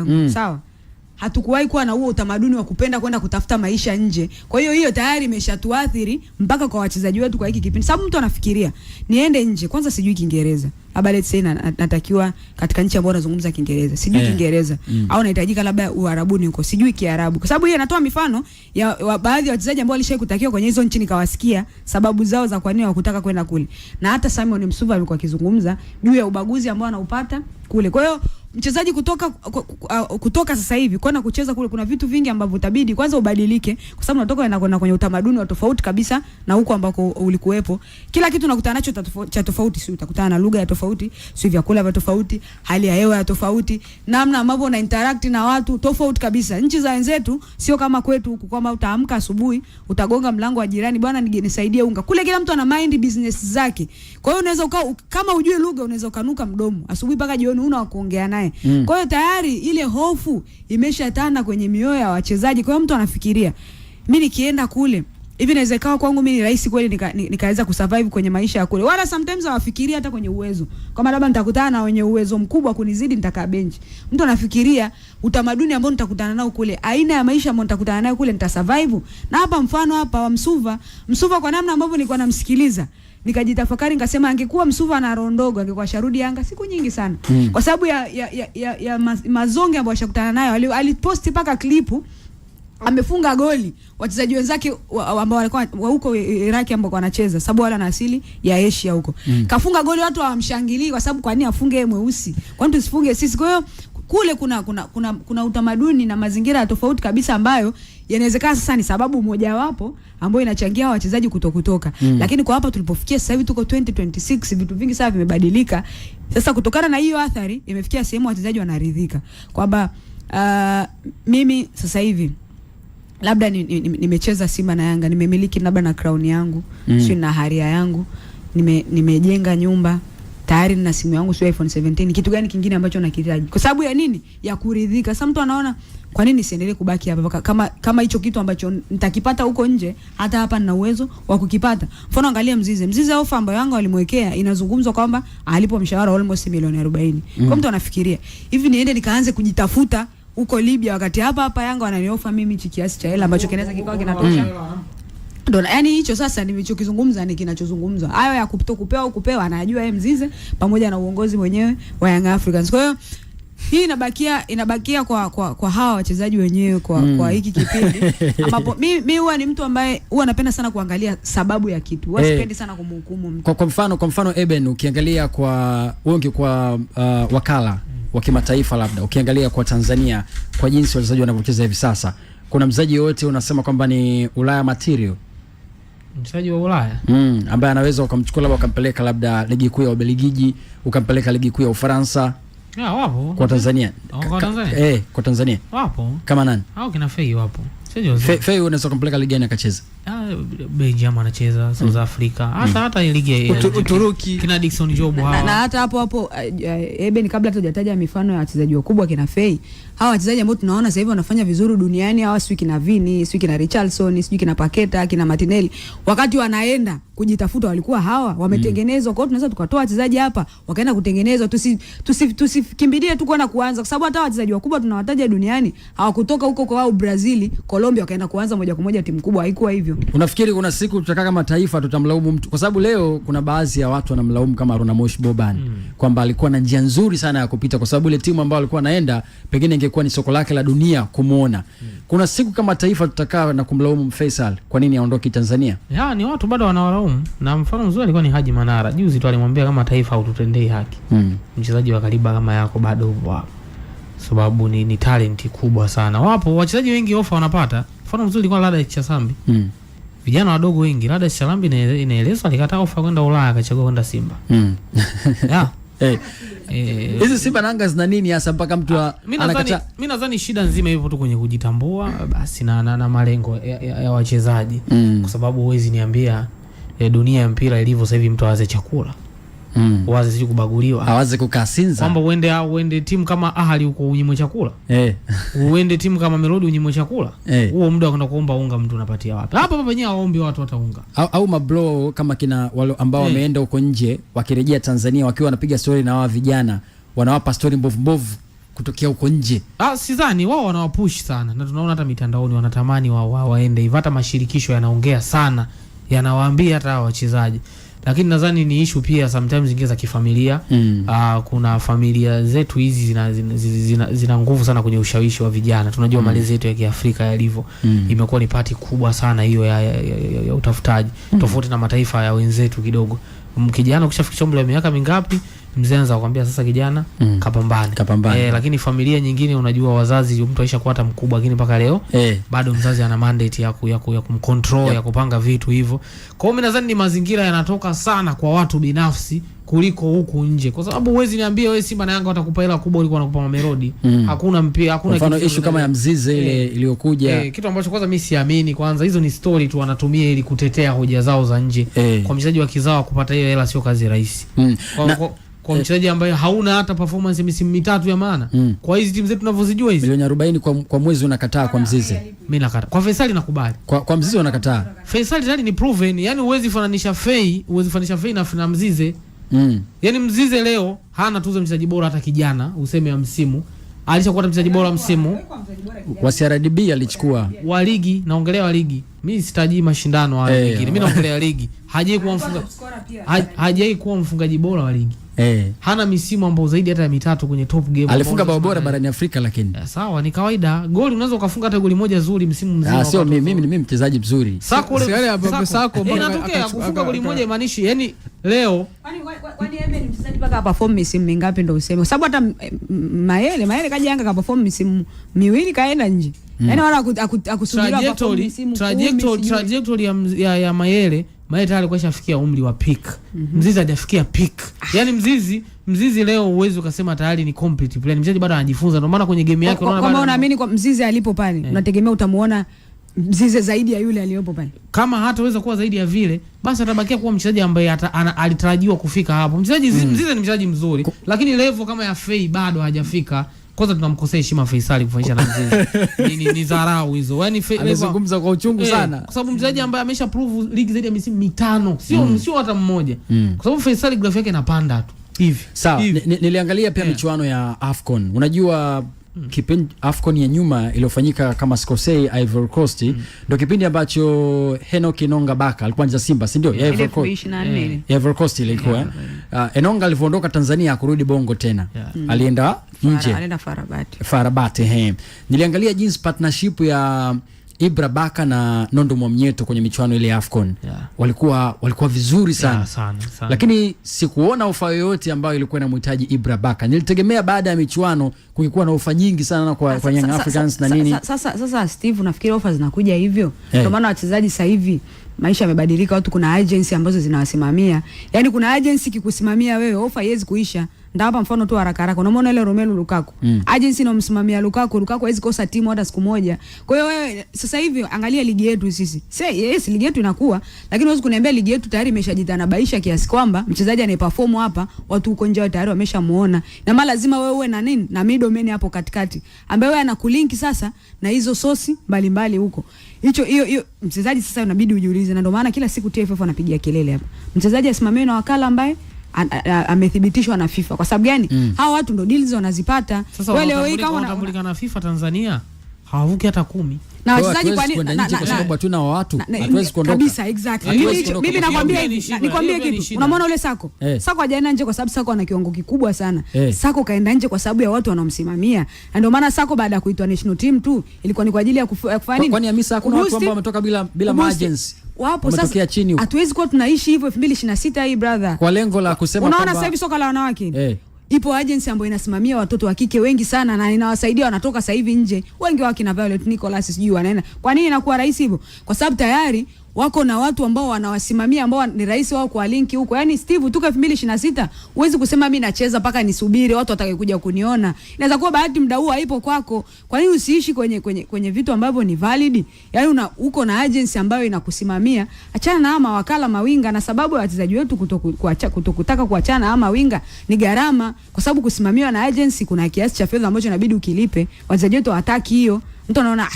Sawa? Hatukuwahi kuwa na huo utamaduni wa kupenda kwenda kutafuta maisha nje. Kwa hiyo tayari imeshatuathiri mpaka kwa wachezaji wetu kwa hiki kipindi. Sababu mtu anafikiria niende nje, kwanza sijui Kiingereza. Labda let's say natakiwa katika nchi ambayo wanazungumza Kiingereza. Sijui Kiingereza au nahitajika labda Uarabuni huko. Sijui Kiarabu. Kwa sababu hiyo inatoa mifano ya baadhi ya wachezaji ambao walishawahi kutakiwa kwenye hizo nchi nikawasikia sababu zao za kwa nini hawakutaka kwenda kule. Na hata Simon Msuva alikuwa akizungumza juu ya ubaguzi ambao anaupata kule. Kwa hiyo mchezaji kutoka sasa hivi kwenda kucheza kule, kuna vitu vingi ambavyo utabidi kwanza ubadilike, kwa sababu unatoka kwenda kwenye utamaduni wa tofauti kabisa na huko ambako ulikuwepo. Kila kitu unakutana nacho cha tofauti, si utakutana na lugha ya tofauti, si vyakula vya tofauti, hali ya hewa ya tofauti, namna ambavyo una interact na watu tofauti kabisa. Nchi za wenzetu sio kama kwetu huku kwamba utaamka asubuhi utagonga mlango wa jirani, bwana nisaidie unga. Kule kila mtu ana mind business zake. Kwa hiyo unaweza kama hujui lugha unaweza ukanuka mdomo asubuhi mpaka jioni una wa kuongea naye. Kwa hiyo tayari ile hofu imeshatanda kwenye mioyo ya wachezaji. Kwa hiyo mtu anafikiria mimi nikienda kule hivi naweza kawa kwangu mimi ni rahisi kweli nikaweza kusurvive kwenye maisha ya kule. Wala sometimes hawafikiria hata kwenye uwezo. Kama labda nitakutana na wenye uwezo mkubwa kunizidi nitakaa bench. Mtu anafikiria utamaduni ambao nitakutana nao kule, aina ya maisha ambayo nitakutana nayo kule nitasurvive. Na hapa mfano hapa wa Msuva kwa namna ambavyo nilikuwa namsikiliza nikajitafakari nikasema angekuwa Msuva na roho ndogo angekuwa sharudi Yanga siku nyingi sana. Kwa sababu ya mazonge ambayo ashakutana nayo. Aliposti paka klipu amefunga goli wachezaji wenzake ambao walikuwa huko Iraki ambao wanacheza, sababu wala na asili ya Asia huko. Kafunga goli watu hawamshangilii kwa sababu kwa nini afunge yeye mweusi? Kwa nini tusifunge sisi? Kwa hiyo kule kuna utamaduni na mazingira tofauti kabisa ambayo yanawezekana sasa ni sababu moja wapo ambayo inachangia wachezaji kutoka. Lakini kwa hapa tulipofikia sasa hivi tuko 2026, vitu vingi sasa vimebadilika. Sasa kutokana na hiyo athari imefikia sehemu wachezaji wanaridhika kwamba mimi sasa hivi labda nimecheza Simba na Yanga, nimemiliki labda na crown yangu, sio na haria yangu, nimejenga nyumba, tayari nina simu yangu sio iPhone 17. Kitu gani kingine ambacho nakihitaji? Kwa sababu ya nini? Ya kuridhika. Sasa mtu anaona kwa nini siendelee kubaki hapa kama hicho kitu ambacho nitakipata huko nje hata hapa nina uwezo wa kukipata. Mfano angalia Mzize ofa ambayo Yanga walimwekea inazungumzwa kwamba alipo mshahara almost milioni 40. Kwa mtu anafikiria hivi niende nikaanze kujitafuta huko Libya wakati hapa Yanga wananiofa mimi kiasi cha hela ambacho kinaweza kikawa kinatosha. Ndio yani hicho sasa nilichokizungumza ni kinachozungumzwa. Hayo ya kupewa anajua yeye Mzize pamoja na uongozi mwenyewe wa Young Africans. Kwa hiyo hii inabakia kwa hawa wachezaji wenyewe kwa hiki kipindi ambapo mimi huwa ni mtu ambaye huwa napenda sana kuangalia sababu ya kitu. Huwa sipendi sana kumhukumu mtu. Kwa mfano Eben, ukiangalia kwa wengi kwa wakala wa kimataifa, labda ukiangalia kwa Tanzania kwa jinsi wachezaji wanavyocheza hivi sasa, kuna mchezaji yote unasema kwamba ni Ulaya material, mchezaji wa Ulaya ambaye anaweza ukamchukua labda ukampeleka labda ligi kuu ya Ubelgiji, ukampeleka ligi kuu ya Ufaransa? Wapo kwa Tanzania. Kwa Tanzania wapo kama nani? Kina Fei wapo. Fei unaweza kumpeleka ligi gani akacheza? Belgium anacheza, South Africa, hata ligi ya Uturuki kina Dickson Job hawa. Na hata hapo Eben, kabla tujataja mifano ya wachezaji wakubwa kina Fei, hawa wachezaji ambao tunaona sasa hivi wanafanya vizuri duniani, hawa sio kina Vini, sio kina Richarlison, sio kina Paqueta, kina Martinelli, wakati wanaenda kujitafuta walikuwa hawa wametengenezwa. Kwa hiyo tunaweza tukatoa wachezaji hapa wakaenda kutengenezwa, tusikimbilie tu kwenda kuanza, kwa sababu hata wachezaji wakubwa tunawataja duniani hawakutoka huko kwa Brazil, Colombia wakaenda kuanza moja kwa moja timu kubwa. Haikuwa hivyo. Unafikiri kuna siku tutakaa kama taifa tutamlaumu mtu? Kwa sababu leo kuna baadhi ya watu wanamlaumu kama Ronamosh Boban kwamba alikuwa na njia nzuri sana ya kupita, kwa sababu ile timu ambayo alikuwa anaenda pengine ingekuwa ni soko lake la dunia kumuona. Kuna siku kama taifa tutakaa na kumlaumu Faisal kwa nini aondoke Tanzania? Ni watu bado wanawalaumu, na mfano mzuri alikuwa ni Haji Manara. Juzi tu alimwambia kama taifa haututendei haki. Mchezaji wa kaliba kama yako bado wapo, sababu ni talent kubwa sana. Wapo wachezaji wengi ofa wanapata. Mfano mzuri kwa Lada Chasambi. Vijana wadogo wengi, Lada Chasambi inaelezwa alikataa ofa kwenda Ulaya akachagua kwenda Simba. Hizi Simba na Yanga zina nini hasa mpaka mtu anakataa? Mimi nadhani shida nzima ipo tu kwenye kujitambua basi na malengo ya wachezaji. Kwa sababu huwezi niambia dunia ya mpira ilivyo sasa hivi mtu awaze chakula. Waze siju kubaguliwa. Awaze kukasinza. Kwamba uende timu kama Ahali huko unyimwe chakula. Uende timu kama Melodi unyimwe chakula. Huo muda kwenda kuomba unga mtu unapatia wapi? Hapa wenyewe waombi watu wataunga. Au mablo kama kina wale ambao wameenda huko nje wakirejea Tanzania wakiwa wanapiga story na hawa vijana, wanawapa story mbovu kutokea huko nje? Sidhani, wao wanawapush sana na tunaona hata mitandaoni wanatamani waende hivyo, hata mashirikisho yanaongea sana, yanawaambia hata wachezaji. Lakini nadhani ni issue pia sometimes zingine za kifamilia. Kuna familia zetu hizi zina nguvu sana kwenye ushawishi wa vijana. Tunajua malezi yetu ya Kiafrika yalivyo. Imekuwa ni party kubwa sana hiyo ya utafutaji. Tofauti na mataifa ya wenzetu kidogo. Kijana ukishafikisha umri wa miaka mingapi, mzee anaanza kukwambia sasa kijana kapambane. Lakini familia nyingine unajua wazazi mtu aisha kuwa hata mkubwa, lakini mpaka leo bado mzazi ana mandate ya kumcontrol, ya kupanga vitu hivyo. Kwa hiyo mimi nadhani ni mazingira yanatoka sana kwa watu binafsi kuliko huku nje, kwa sababu huwezi niambie wewe Simba na Yanga watakupa hela kubwa kuliko wanakupa Mamelodi. Hakuna mpira, hakuna kitu. Issue kama ya Mzize ile iliyokuja, kitu ambacho kwanza mimi siamini. Kwanza hizo ni story tu wanatumia ili kutetea hoja zao za nje. Kwa mchezaji wa kizao kupata hiyo hela sio kazi rahisi. Kwa mchezaji ambaye hauna hata performance misimu mitatu ya maana. Kwa hizi timu zetu tunavyozijua hizi milioni 40 kwa mwezi unakataa kwa Mzize. Mimi nakataa. Kwa Faisal nakubali. Kwa Mzize unakataa. Faisal tayari ni proven, yani huwezi fananisha Fei na Mzize. Yani Mzize leo hana tuzo mchezaji bora hata kijana useme ya msimu. Alishakuwa mchezaji bora msimu wa CRDB, alichukua wa ligi, naongelea wa ligi. Mimi sitaji mashindano hayo mengine. Mimi naongelea ligi. Hajai kuwa mfungaji bora wa ligi. Hana misimu ambao zaidi hata ya mitatu kwenye top game. Alifunga bao bora barani Afrika lakini. Sawa, ni kawaida. Goli unaweza ukafunga hata goli moja zuri msimu mzima. Sio mimi mchezaji mzuri. Sako inatokea kufunga goli moja imanishi. Yani leo kwani yeye ni mchezaji mpaka perform misimu mingapi ndio useme? Kwa sababu hata Mayele kaja Yanga ka perform misimu miwili kaenda nje. Yani wala akusubiria perform misimu. Trajectory ya Mayele tayari alikuwa shafikia umri wa peak. Mzizi hajafikia peak. Yani Mzizi leo uwezo ukasema tayari ni complete player. Mchezaji bado anajifunza. Ndio maana kwenye game yake unaona kama unaamini kwa Mzizi alipo pale, unategemea utamuona Mzizi zaidi ya yule aliyopo pale. Kama hataweza kuwa zaidi ya vile, basi atabakia kuwa mchezaji ambaye alitarajiwa kufika hapo. Mchezaji Mzizi ni mchezaji mzuri, lakini level kama ya Fei bado hajafika. Kwanza tunamkosea heshima Faisal kufanisha na Mzizi. Ni dharau hizo. Yaani anazungumza kwa uchungu sana. Kwa sababu mchezaji ambaye amesha prove ligi zaidi ya misimu mitano, sio hata mmoja. Kwa sababu Faisal graph yake inapanda tu. Hivi. Sawa, niliangalia pia michuano ya AFCON. Unajua kipindi AFCON ya nyuma iliyofanyika kama sikosei Ivory Coast, ndio kipindi ambacho Enock Enonga Baka alikuwa anacheza Simba, si ndio? Ivory Coast ilikuwa. Enonga alivyoondoka Tanzania akurudi Bongo tena. Alienda nje. Alienda Farabat. Niliangalia jinsi partnership ya Ibra Baka na Nondo Mwamnyeto kwenye michuano ile ya AFCON. Walikuwa vizuri sana. Sana. Lakini sikuona ofa yoyote ambayo ilikuwa inamhitaji Ibra Baka. Nilitegemea baada ya michuano kungekuwa na ofa nyingi sana kwa Young Africans na nini. Sasa Steve, nafikiri ofa zinakuja hivyo. Kwa maana wachezaji sasa hivi maisha yamebadilika, watu kuna agency ambazo zinawasimamia. Yaani kuna agency kikusimamia wewe, ofa haiwezi kuisha. Ndio hapa mfano tu haraka. Unaona ile Romelu Lukaku. Agency inamsimamia Lukaku hawezi kosa timu hata siku moja. Kwa hiyo wewe sasa hivi angalia ligi yetu sisi. Yes, ligi yetu inakuwa, lakini huwezi kuniambia ligi yetu tayari imeshajitanabaisha kiasi kwamba mchezaji anayeperform hapa watu huko nje tayari wameshamuona. Na mara lazima wewe uwe na nini? Na middleman hapo katikati ambaye wewe anakulinki sasa na hizo sosi mbalimbali huko. Hiyo mchezaji sasa unabidi ujiulize, na ndio maana kila siku TFF anapigia kelele hapa. Mchezaji asimamiwe na wakala ambaye amethibitishwa na FIFA. Kwa sababu gani? Hao watu ndo deals wanazipata. Wale wao kama wanatambulika na FIFA Tanzania hawavuki hata 10. Na wachezaji kwa nini kwa sababu hatuna watu hatuwezi kuondoka kabisa. Exactly. Mimi nakwambia nikwambie kitu. Unamwona ule Sako? Sako hajaenda nje kwa sababu Sako ana kiwango kikubwa sana. Sako kaenda nje kwa sababu ya watu wanaomsimamia. Na ndio maana Sako baada ya kuitwa national team tu ilikuwa ni kwa ajili ya kufanya nini? Kwani Hamisa hakuna watu ambao wametoka bila agency? Wapo sasa. Hatuwezi kuwa tunaishi hivyo 2026 hii brother. Kwa lengo la kusema kwamba unaona sasa hivi soka la wanawake. Ipo agency ambayo inasimamia watoto wa kike wengi sana na inawasaidia wanatoka sasa hivi nje. Wengi wao kina Violet Nicholas sijui wanaenda. Kwa nini inakuwa rahisi hivyo? Kwa sababu tayari wako na watu ambao wanawasimamia ambao ni rahisi wao kwa linki huko. Yaani Steve tuko 2026 huwezi kusema mimi nacheza paka nisubiri watu watakayekuja kuniona. Inaweza kuwa bahati muda huu haipo kwako. Kwa nini usiishi kwenye vitu ambavyo ni valid? Yaani uko na agency ambayo inakusimamia. Achana na mawakala mawinga, na sababu ya wachezaji wetu kutokutaka kuachana ama winga ni gharama, kwa sababu kusimamiwa na agency kuna kiasi cha fedha ambacho inabidi ukilipe. Wachezaji wetu hawataki hiyo. Mtu anaona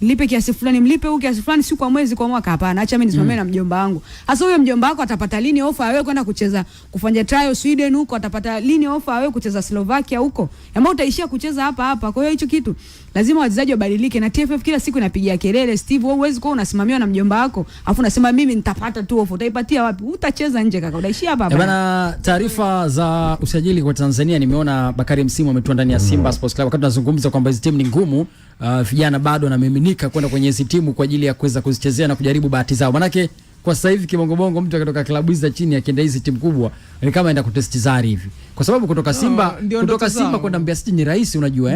nilipe kiasi fulani, mlipe huko kiasi fulani, si kwa mwezi, kwa mwaka. Hapana, acha mimi nisimamie na mjomba wangu. Sasa huyo mjomba wako atapata lini offer awe kwenda kucheza kufanya trial Sweden huko, atapata lini offer awe kucheza Slovakia huko, ambao utaishia kucheza hapa hapa. Kwa hiyo hicho kitu lazima wachezaji wabadilike, na TFF kila siku inapigia kelele. Steve, wewe huwezi kuwa unasimamiwa na mjomba wako afu unasema mimi nitapata tu offer. Utaipatia wapi? Utacheza nje kaka, utaishia hapa hapa. Bana, taarifa za usajili kwa Tanzania, nimeona Bakari Msimu ametua ndani ya Simba Sports Club. Wakati tunazungumza kwamba hizo timu ni ngumu, vijana bado wanamiminika kwenda kwenye hizo timu kwa ajili ya kuweza kuzichezea na kujaribu bahati zao. Manake kwa sasa hivi kibongobongo mtu akitoka klabu hizi za chini akienda hizi timu kubwa ni kama aenda kutest zari hivi. Kwa sababu kutoka Simba kwenda Mbeya City ni rahisi, unajua